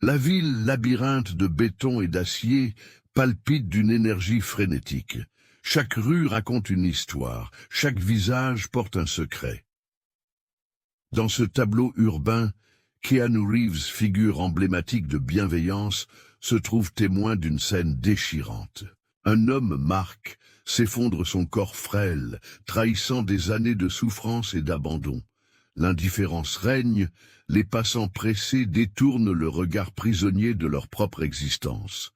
La ville, labyrinthe de béton et d'acier, palpite d'une énergie frénétique. Chaque rue raconte une histoire, chaque visage porte un secret. Dans ce tableau urbain, Keanu Reeves, figure emblématique de bienveillance, se trouve témoin d'une scène déchirante. Un homme, Mark, s'effondre son corps frêle, trahissant des années de souffrance et d'abandon. L'indifférence règne, les passants pressés détournent le regard prisonnier de leur propre existence.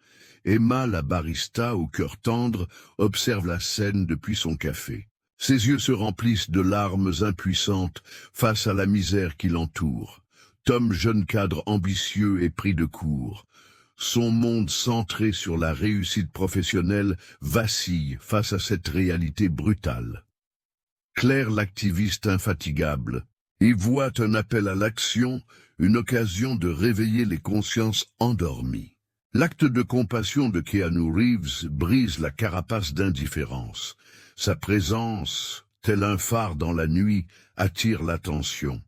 Emma, la barista, au cœur tendre, observe la scène depuis son café. Ses yeux se remplissent de larmes impuissantes face à la misère qui l'entoure. Tom, jeune cadre ambitieux et pris de court. Son monde centré sur la réussite professionnelle vacille face à cette réalité brutale. Claire, l'activiste infatigable, y voit un appel à l'action, une occasion de réveiller les consciences endormies. L'acte de compassion de Keanu Reeves brise la carapace d'indifférence. Sa présence, tel un phare dans la nuit, attire l'attention.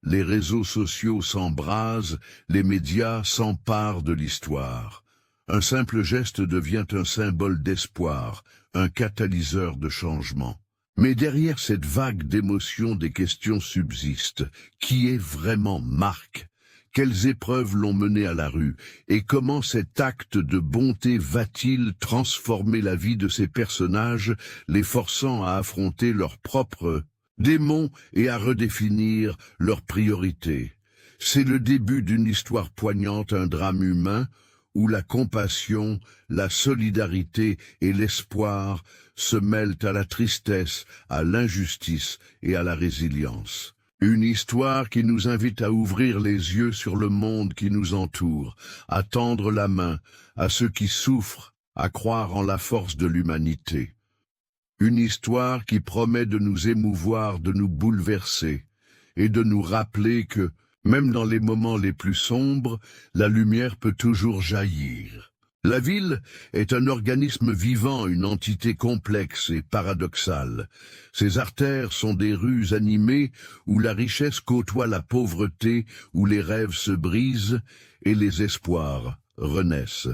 Les réseaux sociaux s'embrasent, les médias s'emparent de l'histoire. Un simple geste devient un symbole d'espoir, un catalyseur de changement. Mais derrière cette vague d'émotions, des questions subsistent. Qui est vraiment Mark? Quelles épreuves l'ont mené à la rue? Et comment cet acte de bonté va-t-il transformer la vie de ces personnages, les forçant à affronter leurs propres démons et à redéfinir leurs priorités? C'est le début d'une histoire poignante, un drame humain, où la compassion, la solidarité et l'espoir se mêlent à la tristesse, à l'injustice et à la résilience. Une histoire qui nous invite à ouvrir les yeux sur le monde qui nous entoure, à tendre la main à ceux qui souffrent, à croire en la force de l'humanité. Une histoire qui promet de nous émouvoir, de nous bouleverser, et de nous rappeler que, même dans les moments les plus sombres, la lumière peut toujours jaillir. La ville est un organisme vivant, une entité complexe et paradoxale. Ses artères sont des rues animées où la richesse côtoie la pauvreté, où les rêves se brisent et les espoirs renaissent.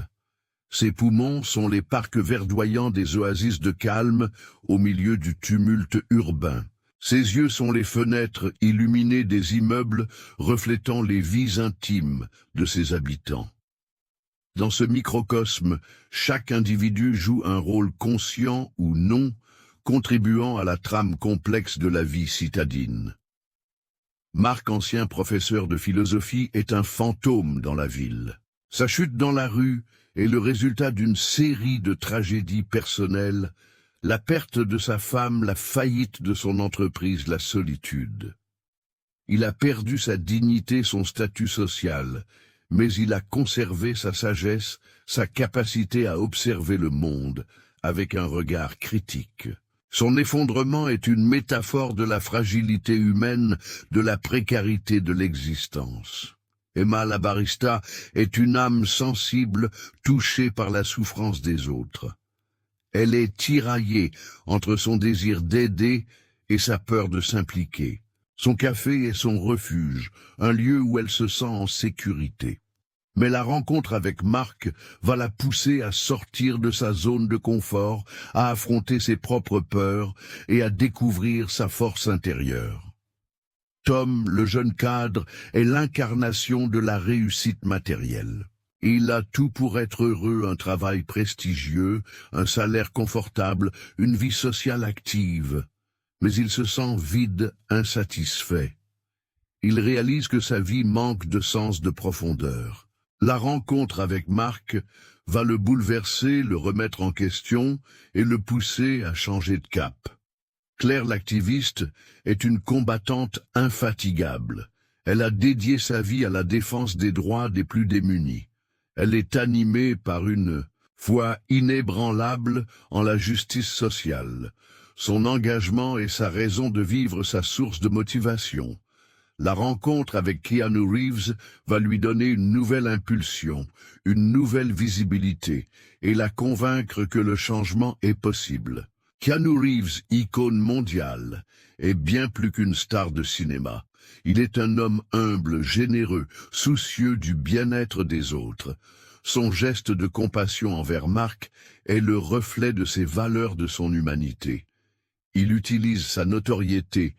Ses poumons sont les parcs verdoyants des oasis de calme au milieu du tumulte urbain. Ses yeux sont les fenêtres illuminées des immeubles reflétant les vies intimes de ses habitants. Dans ce microcosme, chaque individu joue un rôle conscient ou non, contribuant à la trame complexe de la vie citadine. Mark, ancien professeur de philosophie, est un fantôme dans la ville. Sa chute dans la rue est le résultat d'une série de tragédies personnelles, la perte de sa femme, la faillite de son entreprise, la solitude. Il a perdu sa dignité, son statut social, mais il a conservé sa sagesse, sa capacité à observer le monde avec un regard critique. Son effondrement est une métaphore de la fragilité humaine, de la précarité de l'existence. Emma, la barista, est une âme sensible, touchée par la souffrance des autres. Elle est tiraillée entre son désir d'aider et sa peur de s'impliquer. Son café est son refuge, un lieu où elle se sent en sécurité. Mais la rencontre avec Mark va la pousser à sortir de sa zone de confort, à affronter ses propres peurs et à découvrir sa force intérieure. Tom, le jeune cadre, est l'incarnation de la réussite matérielle. Il a tout pour être heureux, un travail prestigieux, un salaire confortable, une vie sociale active. Mais il se sent vide, insatisfait. Il réalise que sa vie manque de sens, de profondeur. La rencontre avec Mark va le bouleverser, le remettre en question et le pousser à changer de cap. Claire, l'activiste, est une combattante infatigable. Elle a dédié sa vie à la défense des droits des plus démunis. Elle est animée par une foi inébranlable en la justice sociale. Son engagement est sa raison de vivre, sa source de motivation. La rencontre avec Keanu Reeves va lui donner une nouvelle impulsion, une nouvelle visibilité, et la convaincre que le changement est possible. Keanu Reeves, icône mondiale, est bien plus qu'une star de cinéma. Il est un homme humble, généreux, soucieux du bien-être des autres. Son geste de compassion envers Marc est le reflet de ses valeurs de son humanité. Il utilise sa notoriété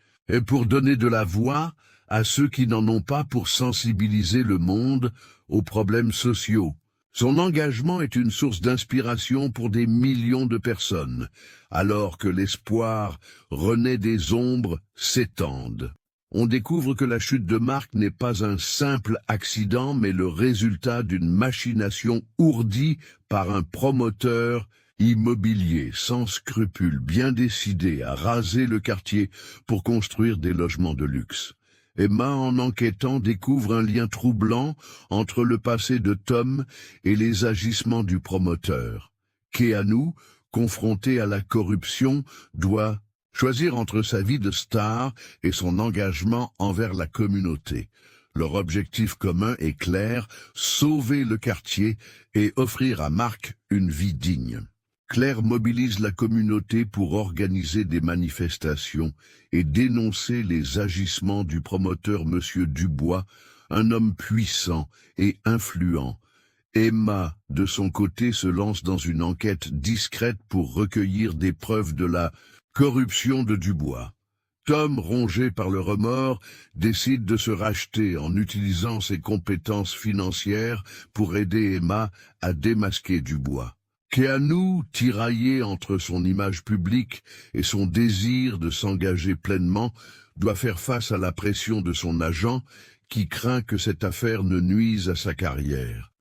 pour donner de la voix à ceux qui n'en ont pas, pour sensibiliser le monde aux problèmes sociaux. Son engagement est une source d'inspiration pour des millions de personnes, alors que l'espoir renaît des ombres s'étendent. On découvre que la chute de Marc n'est pas un simple accident, mais le résultat d'une machination ourdie par un promoteur immobilier sans scrupules, bien décidé à raser le quartier pour construire des logements de luxe. Emma, en enquêtant, découvre un lien troublant entre le passé de Tom et les agissements du promoteur. Keanu, confronté à la corruption, doit choisir entre sa vie de star et son engagement envers la communauté. Leur objectif commun est clair, sauver le quartier et offrir à Marc une vie digne. Claire mobilise la communauté pour organiser des manifestations et dénoncer les agissements du promoteur Monsieur Dubois, un homme puissant et influent. Emma, de son côté, se lance dans une enquête discrète pour recueillir des preuves de la corruption de Dubois. Tom, rongé par le remords, décide de se racheter en utilisant ses compétences financières pour aider Emma à démasquer Dubois. Keanu, tiraillé entre son image publique et son désir de s'engager pleinement, doit faire face à la pression de son agent qui craint que cette affaire ne nuise à sa carrière.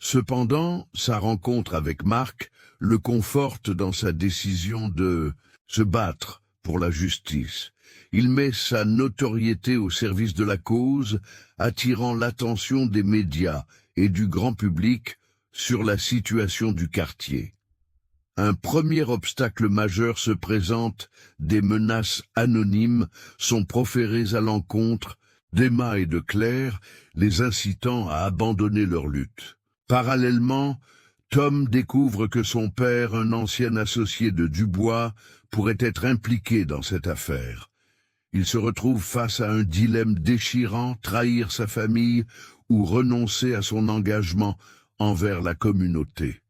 Cependant, sa rencontre avec Marc le conforte dans sa décision de se battre pour la justice. Il met sa notoriété au service de la cause, attirant l'attention des médias et du grand public sur la situation du quartier. Un premier obstacle majeur se présente, des menaces anonymes sont proférées à l'encontre d'Emma et de Claire, les incitant à abandonner leur lutte. Parallèlement, Tom découvre que son père, un ancien associé de Dubois, pourrait être impliqué dans cette affaire. Il se retrouve face à un dilemme déchirant, trahir sa famille ou renoncer à son engagement envers la communauté.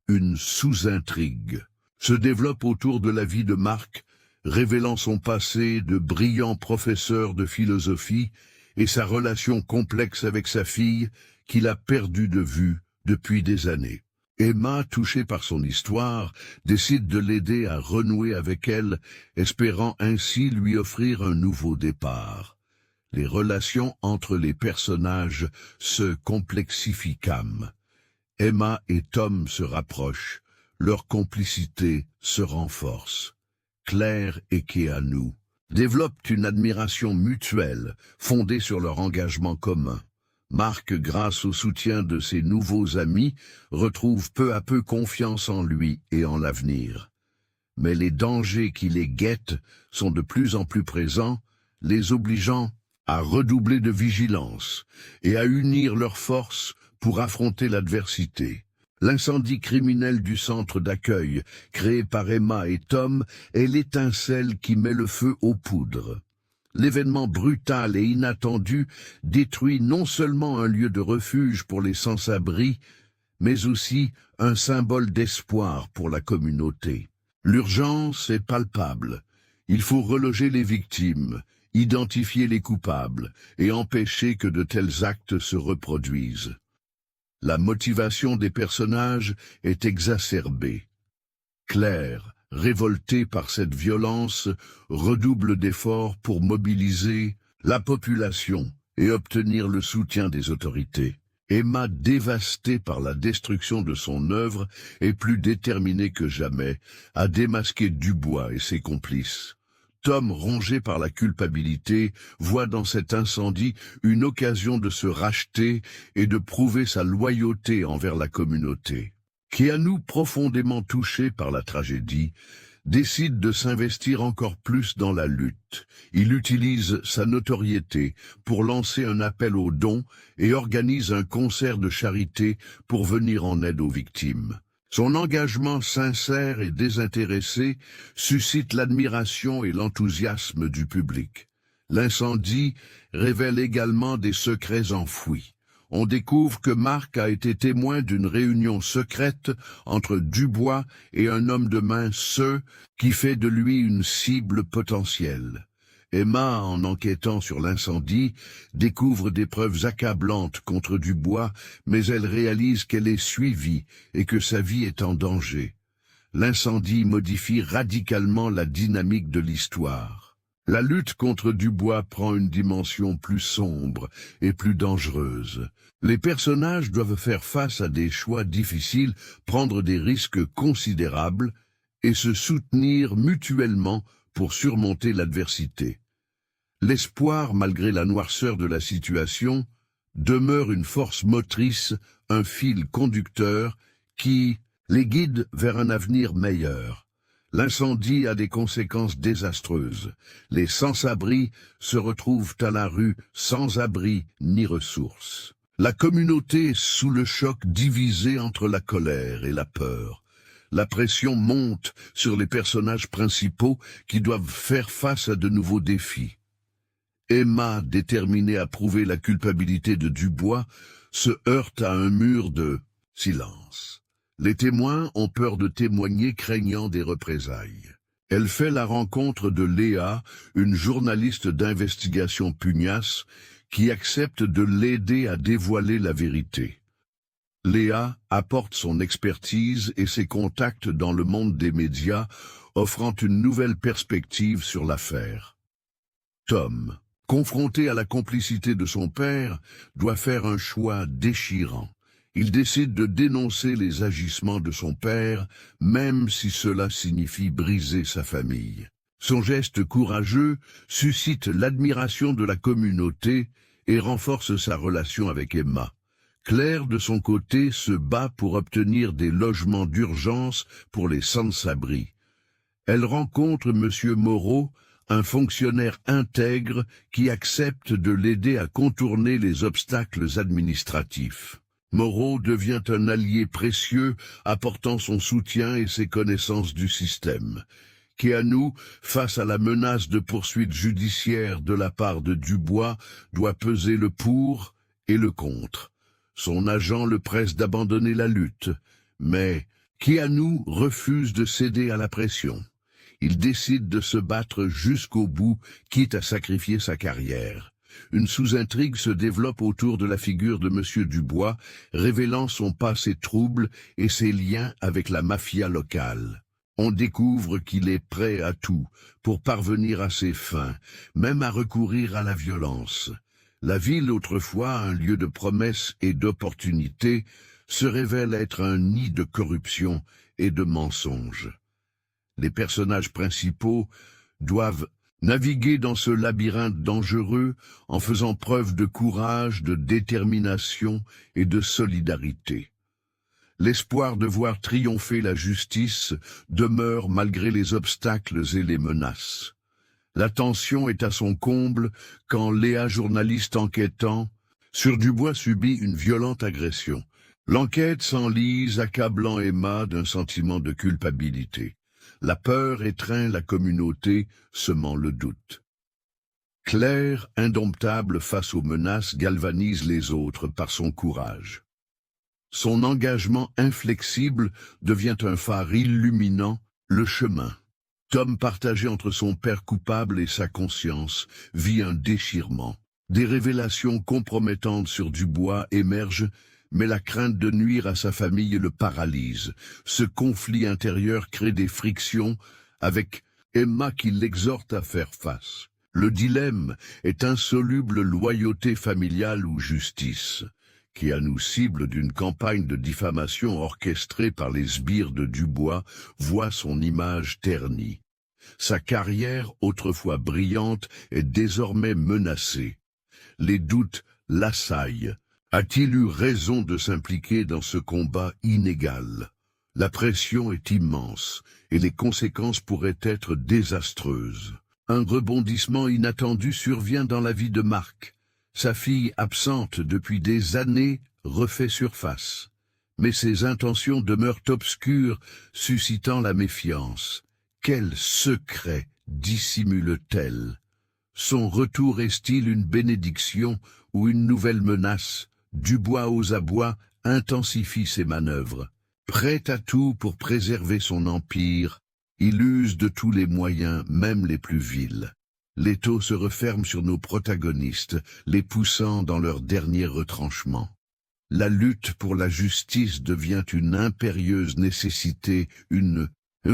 Une sous-intrigue se développe autour de la vie de Marc, révélant son passé de brillant professeur de philosophie et sa relation complexe avec sa fille qu'il a perdue de vue depuis des années. Emma, touchée par son histoire, décide de l'aider à renouer avec elle, espérant ainsi lui offrir un nouveau départ. Les relations entre les personnages se complexifient. Emma et Tom se rapprochent, leur complicité se renforce. Claire et Keanu développent une admiration mutuelle fondée sur leur engagement commun. Marc, grâce au soutien de ses nouveaux amis, retrouve peu à peu confiance en lui et en l'avenir. Mais les dangers qui les guettent sont de plus en plus présents, les obligeant à redoubler de vigilance et à unir leurs forces pour affronter l'adversité. L'incendie criminel du centre d'accueil, créé par Emma et Tom, est l'étincelle qui met le feu aux poudres. L'événement brutal et inattendu détruit non seulement un lieu de refuge pour les sans-abri, mais aussi un symbole d'espoir pour la communauté. L'urgence est palpable. Il faut reloger les victimes, identifier les coupables et empêcher que de tels actes se reproduisent. La motivation des personnages est exacerbée. Claire, révoltée par cette violence, redouble d'efforts pour mobiliser la population et obtenir le soutien des autorités. Emma, dévastée par la destruction de son œuvre, est plus déterminée que jamais à démasquer Dubois et ses complices. Tom, rongé par la culpabilité, voit dans cet incendie une occasion de se racheter et de prouver sa loyauté envers la communauté. Keanu, profondément touché par la tragédie, décide de s'investir encore plus dans la lutte. Il utilise sa notoriété pour lancer un appel aux dons et organise un concert de charité pour venir en aide aux victimes. Son engagement sincère et désintéressé suscite l'admiration et l'enthousiasme du public. L'incendie révèle également des secrets enfouis. On découvre que Marc a été témoin d'une réunion secrète entre Dubois et un homme de main, qui fait de lui une cible potentielle. Emma, en enquêtant sur l'incendie, découvre des preuves accablantes contre Dubois, mais elle réalise qu'elle est suivie et que sa vie est en danger. L'incendie modifie radicalement la dynamique de l'histoire. La lutte contre Dubois prend une dimension plus sombre et plus dangereuse. Les personnages doivent faire face à des choix difficiles, prendre des risques considérables et se soutenir mutuellement pour surmonter l'adversité. L'espoir, malgré la noirceur de la situation, demeure une force motrice, un fil conducteur qui les guide vers un avenir meilleur. L'incendie a des conséquences désastreuses. Les sans-abri se retrouvent à la rue sans abri ni ressources. La communauté est sous le choc, divisée entre la colère et la peur. La pression monte sur les personnages principaux qui doivent faire face à de nouveaux défis. Emma, déterminée à prouver la culpabilité de Dubois, se heurte à un mur de silence. Les témoins ont peur de témoigner, craignant des représailles. Elle fait la rencontre de Léa, une journaliste d'investigation pugnace, qui accepte de l'aider à dévoiler la vérité. Léa apporte son expertise et ses contacts dans le monde des médias, offrant une nouvelle perspective sur l'affaire. Tom, confronté à la complicité de son père, doit faire un choix déchirant. Il décide de dénoncer les agissements de son père, même si cela signifie briser sa famille. Son geste courageux suscite l'admiration de la communauté et renforce sa relation avec Emma. Claire, de son côté, se bat pour obtenir des logements d'urgence pour les sans-abri. Elle rencontre M. Moreau, un fonctionnaire intègre qui accepte de l'aider à contourner les obstacles administratifs. Moreau devient un allié précieux, apportant son soutien et ses connaissances du système. Keanu, face à la menace de poursuites judiciaires de la part de Dubois, doit peser le pour et le contre. Son agent le presse d'abandonner la lutte, mais Keanu refuse de céder à la pression. Il décide de se battre jusqu'au bout, quitte à sacrifier sa carrière. Une sous-intrigue se développe autour de la figure de M. Dubois, révélant son passé trouble et ses liens avec la mafia locale. On découvre qu'il est prêt à tout pour parvenir à ses fins, même à recourir à la violence. La ville, autrefois un lieu de promesses et d'opportunités, se révèle être un nid de corruption et de mensonges. Les personnages principaux doivent naviguer dans ce labyrinthe dangereux en faisant preuve de courage, de détermination et de solidarité. L'espoir de voir triompher la justice demeure malgré les obstacles et les menaces. La tension est à son comble quand Léa, journaliste enquêtant sur Dubois, subit une violente agression. L'enquête s'enlise, accablant Emma d'un sentiment de culpabilité. La peur étreint la communauté, semant le doute. Claire, indomptable face aux menaces, galvanise les autres par son courage. Son engagement inflexible devient un phare illuminant le chemin. Tom, partagé entre son père coupable et sa conscience, vit un déchirement. Des révélations compromettantes sur Dubois émergent, mais la crainte de nuire à sa famille le paralyse. Ce conflit intérieur crée des frictions avec Emma qui l'exhorte à faire face. Le dilemme est insoluble: loyauté familiale ou justice. Keanu, cible d'une campagne de diffamation orchestrée par les sbires de Dubois, voit son image ternie. Sa carrière, autrefois brillante, est désormais menacée. Les doutes l'assaillent. A-t-il eu raison de s'impliquer dans ce combat inégal? La pression est immense et les conséquences pourraient être désastreuses. Un rebondissement inattendu survient dans la vie de Marc. Sa fille, absente depuis des années, refait surface. Mais ses intentions demeurent obscures, suscitant la méfiance. Quel secret dissimule-t-elle? Son retour est-il une bénédiction ou une nouvelle menace? Dubois aux abois intensifie ses manœuvres. Prêt à tout pour préserver son empire, il use de tous les moyens, même les plus vils. L'étau se referme sur nos protagonistes, les poussant dans leur dernier retranchement. La lutte pour la justice devient une impérieuse nécessité, une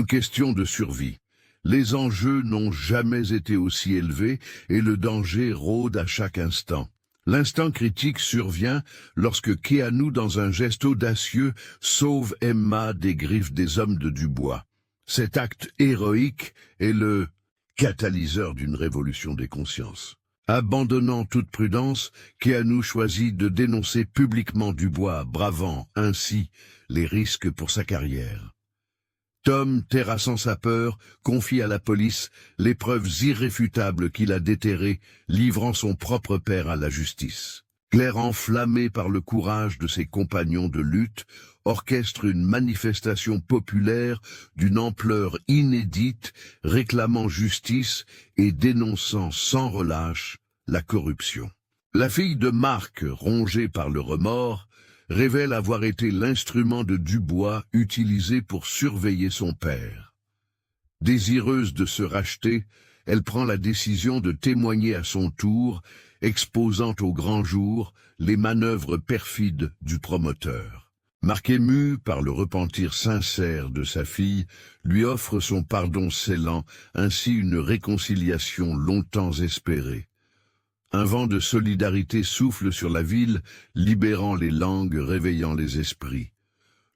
question de survie. Les enjeux n'ont jamais été aussi élevés et le danger rôde à chaque instant. L'instant critique survient lorsque Keanu, dans un geste audacieux, sauve Emma des griffes des hommes de Dubois. Cet acte héroïque est le catalyseur d'une révolution des consciences. Abandonnant toute prudence, Keanu choisit de dénoncer publiquement Dubois, bravant ainsi les risques pour sa carrière. Tom, terrassant sa peur, confie à la police les preuves irréfutables qu'il a déterrées, livrant son propre père à la justice. Claire, enflammée par le courage de ses compagnons de lutte, orchestre une manifestation populaire d'une ampleur inédite, réclamant justice et dénonçant sans relâche la corruption. La fille de Marc, rongée par le remords, révèle avoir été l'instrument de Dubois utilisé pour surveiller son père. Désireuse de se racheter, elle prend la décision de témoigner à son tour, exposant au grand jour les manœuvres perfides du promoteur. Marc, ému par le repentir sincère de sa fille, lui offre son pardon scellant ainsi une réconciliation longtemps espérée. Un vent de solidarité souffle sur la ville, libérant les langues, réveillant les esprits.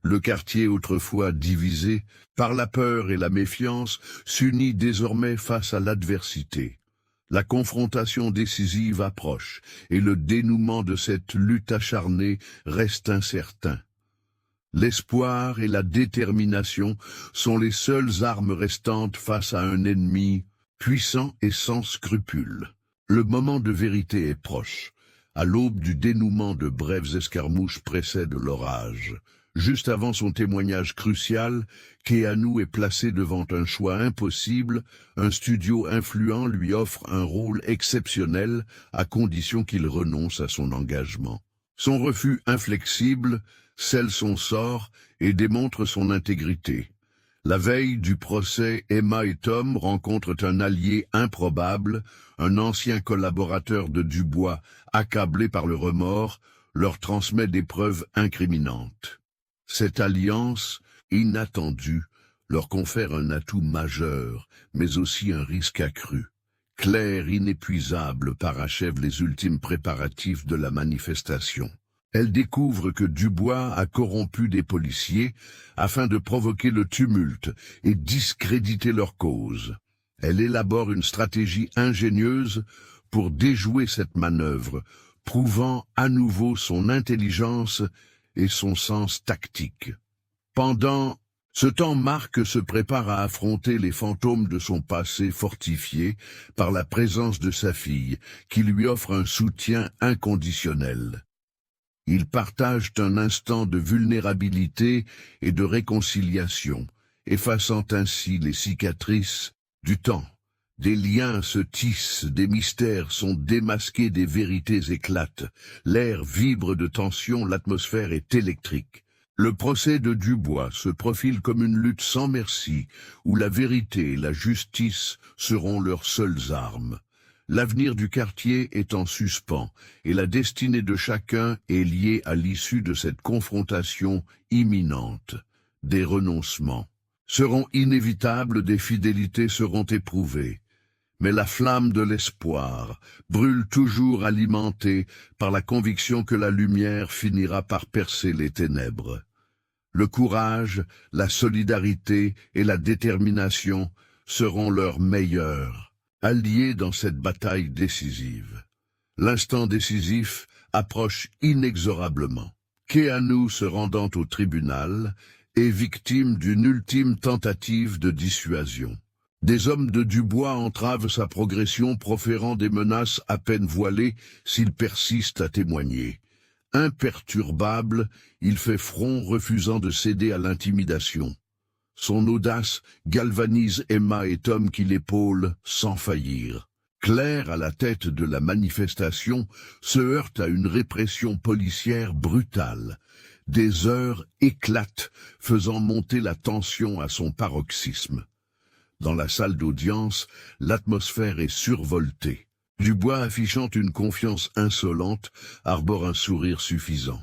Le quartier, autrefois divisé par la peur et la méfiance, s'unit désormais face à l'adversité. La confrontation décisive approche, et le dénouement de cette lutte acharnée reste incertain. L'espoir et la détermination sont les seules armes restantes face à un ennemi puissant et sans scrupules. Le moment de vérité est proche. À l'aube du dénouement, de brèves escarmouches précèdent l'orage. Juste avant son témoignage crucial, Keanu est placé devant un choix impossible. Un studio influent lui offre un rôle exceptionnel à condition qu'il renonce à son engagement. Son refus inflexible scelle son sort et démontre son intégrité. La veille du procès, Emma et Tom rencontrent un allié improbable, un ancien collaborateur de Dubois, accablé par le remords, leur transmet des preuves incriminantes. Cette alliance, inattendue, leur confère un atout majeur, mais aussi un risque accru. Claire, inépuisable, parachève les ultimes préparatifs de la manifestation. Elle découvre que Dubois a corrompu des policiers afin de provoquer le tumulte et discréditer leur cause. Elle élabore une stratégie ingénieuse pour déjouer cette manœuvre, prouvant à nouveau son intelligence et son sens tactique. Pendant ce temps, Marc se prépare à affronter les fantômes de son passé fortifié par la présence de sa fille, qui lui offre un soutien inconditionnel. Ils partagent un instant de vulnérabilité et de réconciliation, effaçant ainsi les cicatrices du temps. Des liens se tissent, des mystères sont démasqués, des vérités éclatent. L'air vibre de tension, l'atmosphère est électrique. Le procès de Dubois se profile comme une lutte sans merci, où la vérité et la justice seront leurs seules armes. L'avenir du quartier est en suspens, et la destinée de chacun est liée à l'issue de cette confrontation imminente. Des renoncements seront inévitables, des fidélités seront éprouvées. Mais la flamme de l'espoir brûle toujours, alimentée par la conviction que la lumière finira par percer les ténèbres. Le courage, la solidarité et la détermination seront leurs meilleurs alliés dans cette bataille décisive. L'instant décisif approche inexorablement. Keanu, se rendant au tribunal, est victime d'une ultime tentative de dissuasion. Des hommes de Dubois entravent sa progression, proférant des menaces à peine voilées s'il persiste à témoigner. Imperturbable, il fait front, refusant de céder à l'intimidation. Son audace galvanise Emma et Tom qui l'épaulent sans faillir. Claire, à la tête de la manifestation, se heurte à une répression policière brutale. Des heurts éclatent, faisant monter la tension à son paroxysme. Dans la salle d'audience, l'atmosphère est survoltée. Dubois, affichant une confiance insolente, arbore un sourire suffisant.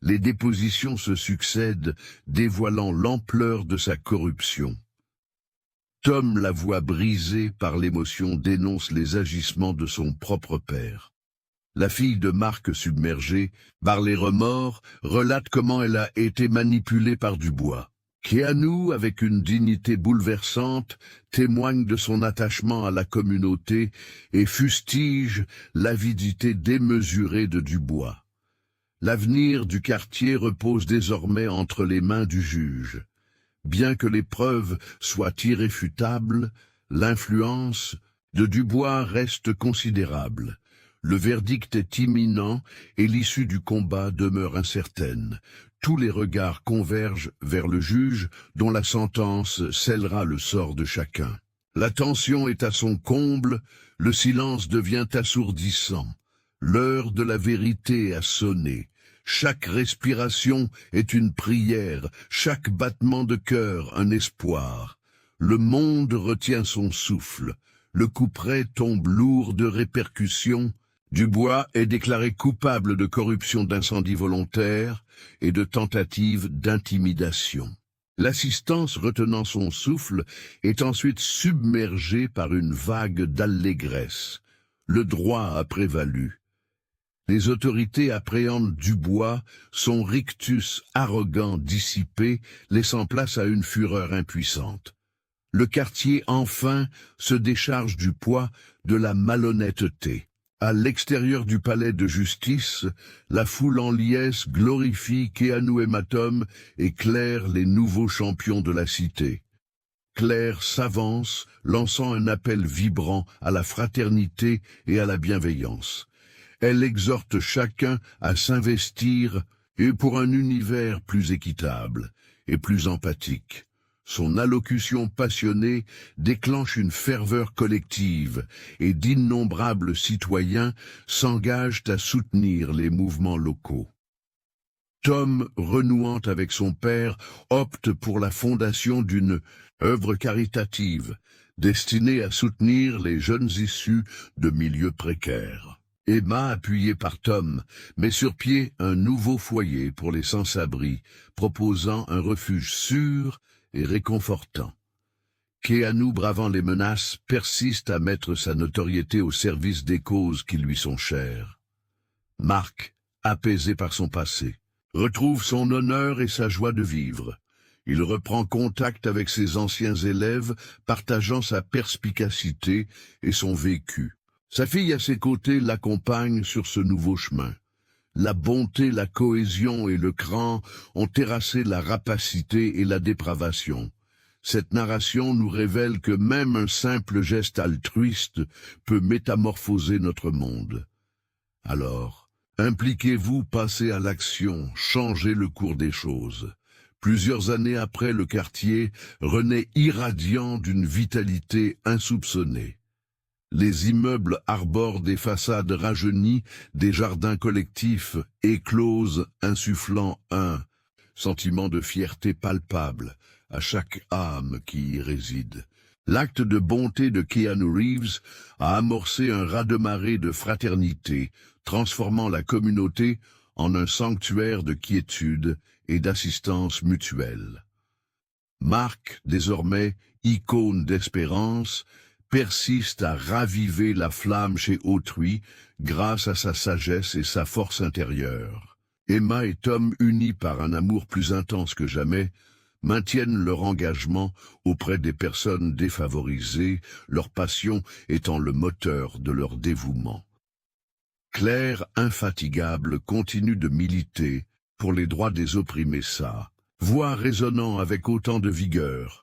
Les dépositions se succèdent, dévoilant l'ampleur de sa corruption. Tom, la voix brisée par l'émotion, dénonce les agissements de son propre père. La fille de Marc, submergée par les remords, relate comment elle a été manipulée par Dubois. Keanu, avec une dignité bouleversante, témoigne de son attachement à la communauté et fustige l'avidité démesurée de Dubois. L'avenir du quartier repose désormais entre les mains du juge. Bien que les preuves soient irréfutables, l'influence de Dubois reste considérable. Le verdict est imminent et l'issue du combat demeure incertaine. Tous les regards convergent vers le juge dont la sentence scellera le sort de chacun. La tension est à son comble, le silence devient assourdissant. L'heure de la vérité a sonné. Chaque respiration est une prière, chaque battement de cœur un espoir. Le monde retient son souffle. Le couperet tombe lourd de répercussions. Dubois est déclaré coupable de corruption d'incendie volontaire et de tentative d'intimidation. L'assistance, retenant son souffle, est ensuite submergée par une vague d'allégresse. Le droit a prévalu. Les autorités appréhendent Dubois, son rictus arrogant dissipé, laissant place à une fureur impuissante. Le quartier, enfin, se décharge du poids de la malhonnêteté. À l'extérieur du palais de justice, la foule en liesse glorifie Keanu et Tom et Claire, les nouveaux champions de la cité. Claire s'avance, lançant un appel vibrant à la fraternité et à la bienveillance. Elle exhorte chacun à s'investir et pour un univers plus équitable et plus empathique. Son allocution passionnée déclenche une ferveur collective et d'innombrables citoyens s'engagent à soutenir les mouvements locaux. Tom, renouant avec son père, opte pour la fondation d'une œuvre caritative destinée à soutenir les jeunes issus de milieux précaires. Emma, appuyée par Tom, met sur pied un nouveau foyer pour les sans-abri, proposant un refuge sûr et réconfortant. Keanu, bravant les menaces, persiste à mettre sa notoriété au service des causes qui lui sont chères. Marc, apaisé par son passé, retrouve son honneur et sa joie de vivre. Il reprend contact avec ses anciens élèves, partageant sa perspicacité et son vécu. Sa fille à ses côtés l'accompagne sur ce nouveau chemin. La bonté, la cohésion et le cran ont terrassé la rapacité et la dépravation. Cette narration nous révèle que même un simple geste altruiste peut métamorphoser notre monde. Alors, impliquez-vous, passez à l'action, changez le cours des choses. Plusieurs années après, le quartier renaît irradiant d'une vitalité insoupçonnée. Les immeubles arborent des façades rajeunies, des jardins collectifs éclosent, insufflant un sentiment de fierté palpable à chaque âme qui y réside. L'acte de bonté de Keanu Reeves a amorcé un raz-de-marée de fraternité, transformant la communauté en un sanctuaire de quiétude et d'assistance mutuelle. Marc, désormais icône d'espérance, persiste à raviver la flamme chez autrui grâce à sa sagesse et sa force intérieure. Emma et Tom, unis par un amour plus intense que jamais, maintiennent leur engagement auprès des personnes défavorisées, leur passion étant le moteur de leur dévouement. Claire, infatigable, continue de militer pour les droits des opprimés, sa voix résonnant avec autant de vigueur.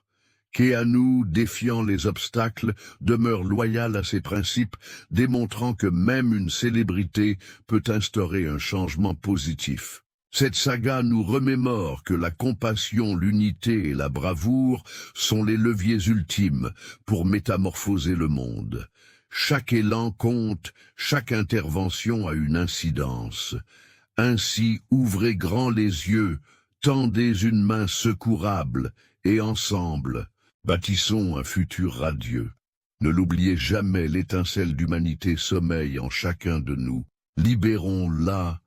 Keanu, défiant les obstacles, demeure loyal à ses principes, démontrant que même une célébrité peut instaurer un changement positif. Cette saga nous remémore que la compassion, l'unité et la bravoure sont les leviers ultimes pour métamorphoser le monde. Chaque élan compte, chaque intervention a une incidence. Ainsi, ouvrez grand les yeux, tendez une main secourable, et ensemble, bâtissons un futur radieux. Ne l'oubliez jamais, l'étincelle d'humanité sommeille en chacun de nous. Libérons-la